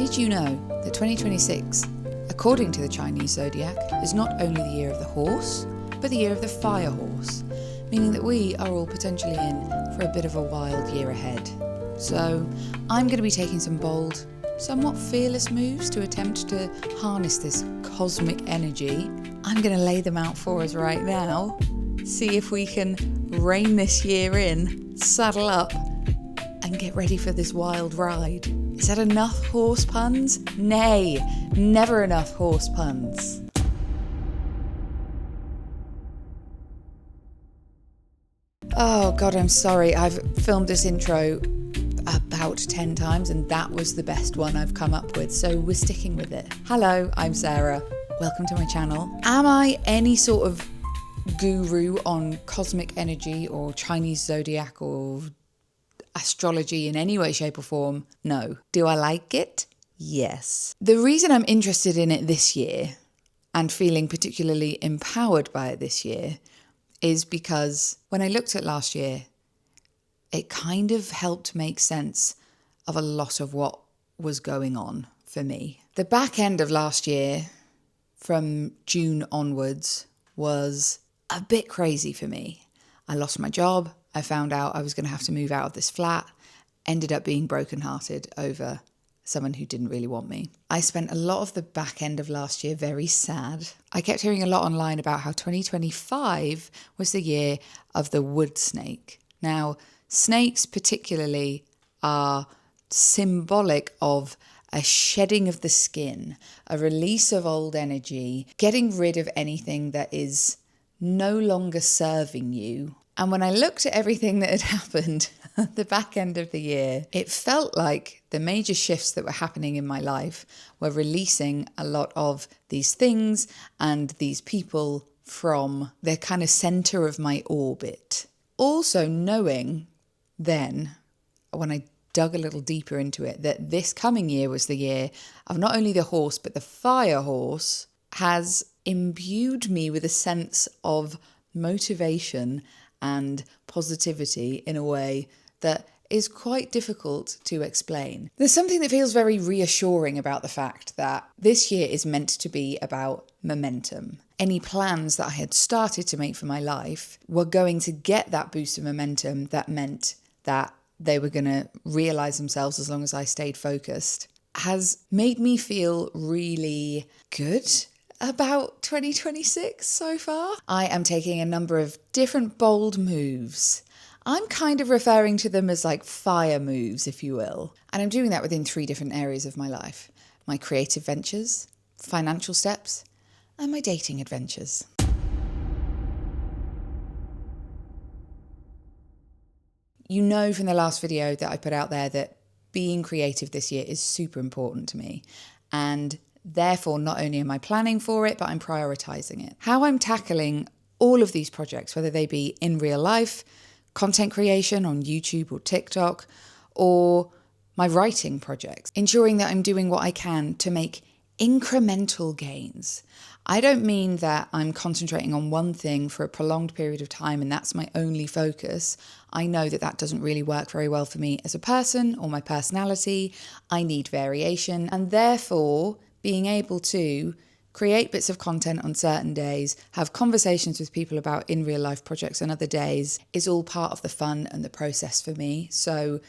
Did you know that 2026, according to the Chinese zodiac, is not only the year of the horse, but the year of the fire horse, meaning that we are all potentially in for a bit of a wild year ahead. So I'm going to be taking some bold, somewhat fearless moves to attempt to harness this cosmic energy. I'm going to lay them out for us right now, see if we can rein this year in, saddle up, and get ready for this wild ride. Is that enough horse puns? Nay, never enough horse puns. Oh God, I'm sorry. I've filmed this intro about 10 times and that was the best one I've come up with, so we're sticking with it. Hello, I'm Sarah. Welcome to my channel. Am I any sort of guru on cosmic energy or Chinese zodiac or astrology in any way, shape or form? No. Do I like it? Yes. The reason I'm interested in it this year and feeling particularly empowered by it this year is because when I looked at last year, it kind of helped make sense of a lot of what was going on for me. The back end of last year, from June onwards, was a bit crazy for me. I lost my job. I found out I was going to have to move out of this flat, ended up being brokenhearted over someone who didn't really want me. I spent a lot of the back end of last year very sad. I kept hearing a lot online about how 2025 was the year of the wood snake. Now, snakes particularly are symbolic of a shedding of the skin, a release of old energy, getting rid of anything that is no longer serving you. And when I looked at everything that had happened at the back end of the year, it felt like the major shifts that were happening in my life were releasing a lot of these things and these people from the kind of center of my orbit. Also knowing then, when I dug a little deeper into it, that this coming year was the year of not only the horse, but the fire horse has imbued me with a sense of motivation and positivity in a way that is quite difficult to explain. There's something that feels very reassuring about the fact that this year is meant to be about momentum. Any plans that I had started to make for my life were going to get that boost of momentum that meant that they were going to realize themselves as long as I stayed focused, has made me feel really good about 2026 so far. I am taking a number of different bold moves. I'm kind of referring to them as like fire moves, if you will. And I'm doing that within 3 different areas of my life: my creative ventures, financial steps, and my dating adventures. You know from the last video that I put out there that being creative this year is super important to me. And therefore, not only am I planning for it, but I'm prioritizing it. How I'm tackling all of these projects, whether they be in real life, content creation on YouTube or TikTok, or my writing projects, ensuring that I'm doing what I can to make incremental gains. I don't mean that I'm concentrating on one thing for a prolonged period of time and that's my only focus. I know that that doesn't really work very well for me as a person or my personality. I need variation, and therefore being able to create bits of content on certain days, have conversations with people about in real life projects on other days is all part of the fun and the process for me. So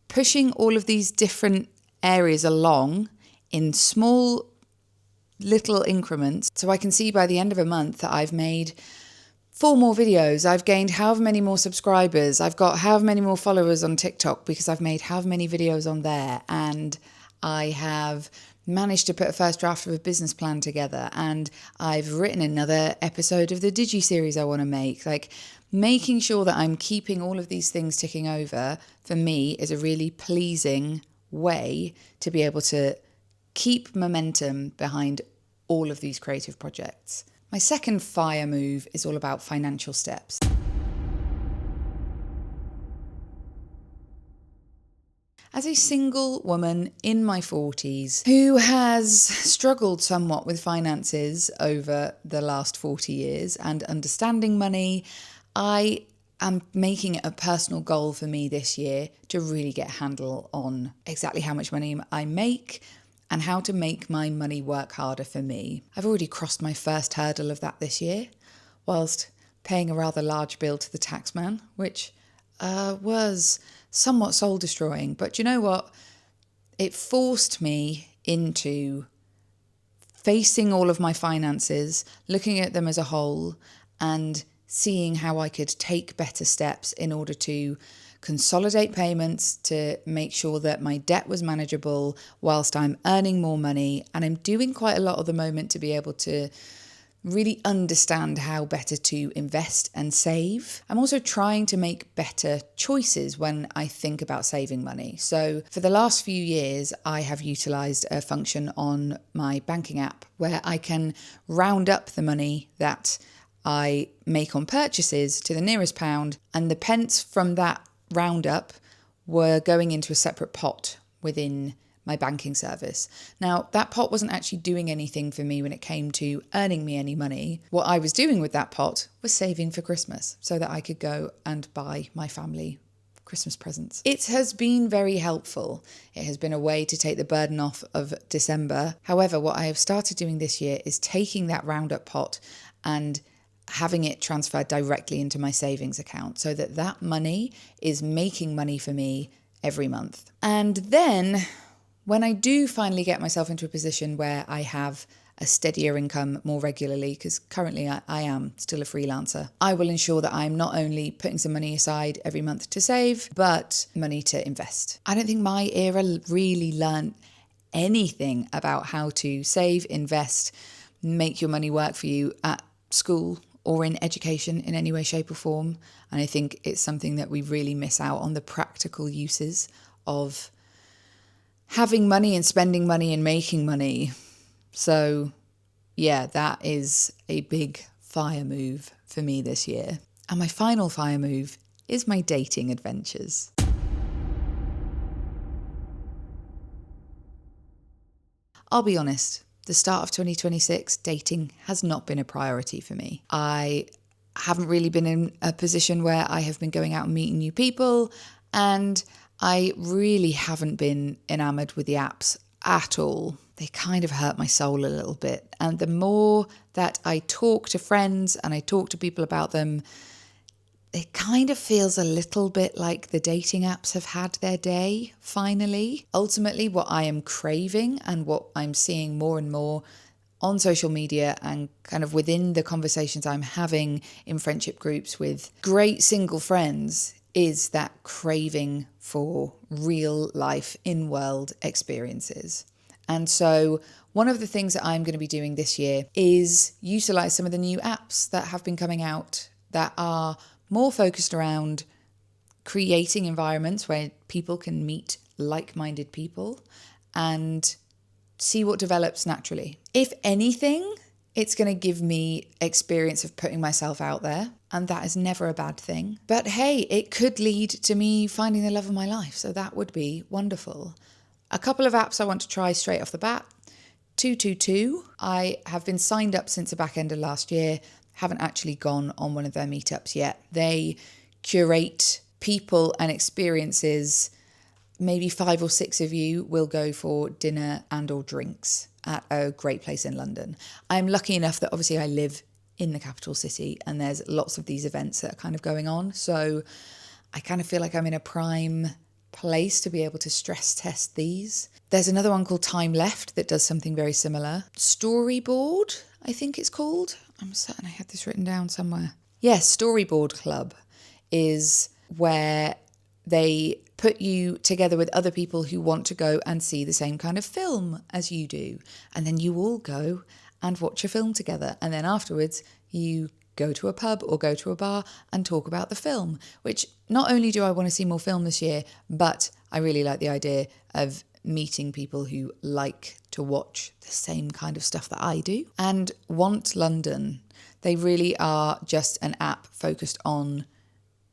pushing all of these different areas along in small little increments, so I can see by the end of a month that I've made 4 more videos, I've gained however many more subscribers, I've got however many more followers on TikTok because I've made however many videos on there, and I have managed to put a first draft of a business plan together, and I've written another episode of the Digi series I want to make. Like, making sure that I'm keeping all of these things ticking over, for me, is a really pleasing way to be able to keep momentum behind all of these creative projects. My second fire move is all about financial steps. As a single woman in my 40s who has struggled somewhat with finances over the last 40 years and understanding money, I am making it a personal goal for me this year to really get a handle on exactly how much money I make, and how to make my money work harder for me. I've already crossed my first hurdle of that this year, whilst paying a rather large bill to the taxman, which was somewhat soul-destroying. But you know what? It forced me into facing all of my finances, looking at them as a whole, and seeing how I could take better steps in order to consolidate payments to make sure that my debt was manageable whilst I'm earning more money. And I'm doing quite a lot at the moment to be able to really understand how better to invest and save. I'm also trying to make better choices when I think about saving money. So for the last few years, I have utilised a function on my banking app where I can round up the money that I make on purchases to the nearest pound, and the pence from that roundup were going into a separate pot within my banking service. Now, that pot wasn't actually doing anything for me when it came to earning me any money. What I was doing with that pot was saving for Christmas so that I could go and buy my family Christmas presents. It has been very helpful. It has been a way to take the burden off of December. However, what I have started doing this year is taking that roundup pot and having it transferred directly into my savings account so that that money is making money for me every month. And then when I do finally get myself into a position where I have a steadier income more regularly, because currently I am still a freelancer, I will ensure that I'm not only putting some money aside every month to save, but money to invest. I don't think my era really learned anything about how to save, invest, make your money work for you at school or in education in any way, shape or form. And I think it's something that we really miss out on, the practical uses of having money and spending money and making money. So yeah, that is a big fire move for me this year. And my final fire move is my dating adventures. I'll be honest, the start of 2026, dating has not been a priority for me. I haven't really been in a position where I have been going out and meeting new people, and I really haven't been enamoured with the apps at all. They kind of hurt my soul a little bit. And the more that I talk to friends and I talk to people about them, it kind of feels a little bit like the dating apps have had their day, finally. Ultimately, what I am craving and what I'm seeing more and more on social media and kind of within the conversations I'm having in friendship groups with great single friends is that craving for real life in-world experiences. And so one of the things that I'm going to be doing this year is utilise some of the new apps that have been coming out that are more focused around creating environments where people can meet like-minded people and see what develops naturally. If anything, it's going to give me experience of putting myself out there, and that is never a bad thing. But hey, it could lead to me finding the love of my life, so that would be wonderful. A couple of apps I want to try straight off the bat. 222. I have been signed up since the back end of last year, haven't actually gone on one of their meetups yet. They curate people and experiences. Maybe 5 or 6 of you will go for dinner and or drinks at a great place in London. I'm lucky enough that obviously I live in the capital city and there's lots of these events that are kind of going on. So I kind of feel like I'm in a prime place to be able to stress test these. There's another one called Time Left that does something very similar. Storyboard, I think it's called. I'm certain I had this written down somewhere. Yes, Storyboard Club is where they put you together with other people who want to go and see the same kind of film as you do. And then you all go and watch a film together. And then afterwards, you go to a pub or go to a bar and talk about the film, which not only do I want to see more film this year, but I really like the idea of meeting people who like to watch the same kind of stuff that I do. And Want London, they really are just an app focused on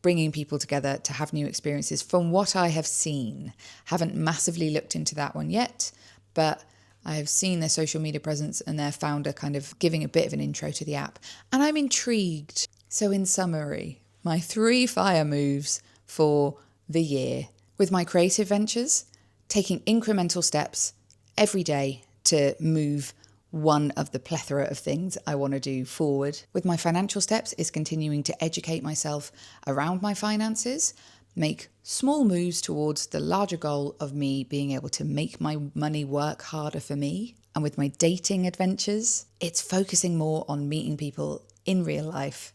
bringing people together to have new experiences. From what I have seen, haven't massively looked into that one yet, but I have seen their social media presence and their founder kind of giving a bit of an intro to the app, and I'm intrigued. So in summary, my 3 fire moves for the year. With my creative ventures, taking incremental steps every day to move one of the plethora of things I want to do forward. With my financial steps is continuing to educate myself around my finances, make small moves towards the larger goal of me being able to make my money work harder for me. And with my dating adventures, it's focusing more on meeting people in real life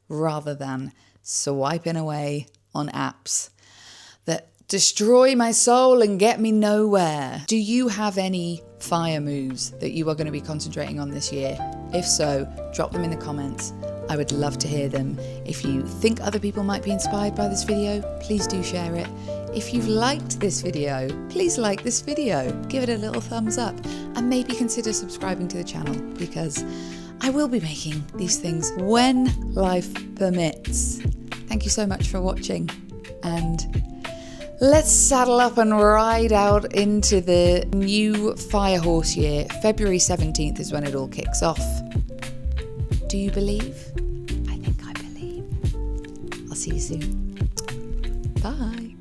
rather than swiping away on apps that destroy my soul and get me nowhere. Do you have any fire moves that you are going to be concentrating on this year? If so, drop them in the comments. I would love to hear them. If you think other people might be inspired by this video, please do share it. If you've liked this video, please like this video, give it a little thumbs up, and maybe consider subscribing to the channel, because I will be making these things when life permits. Thank you so much for watching, and let's saddle up and ride out into the new Firehorse year. February 17th is when it all kicks off. Do you believe? I think I believe. I'll see you soon. Bye.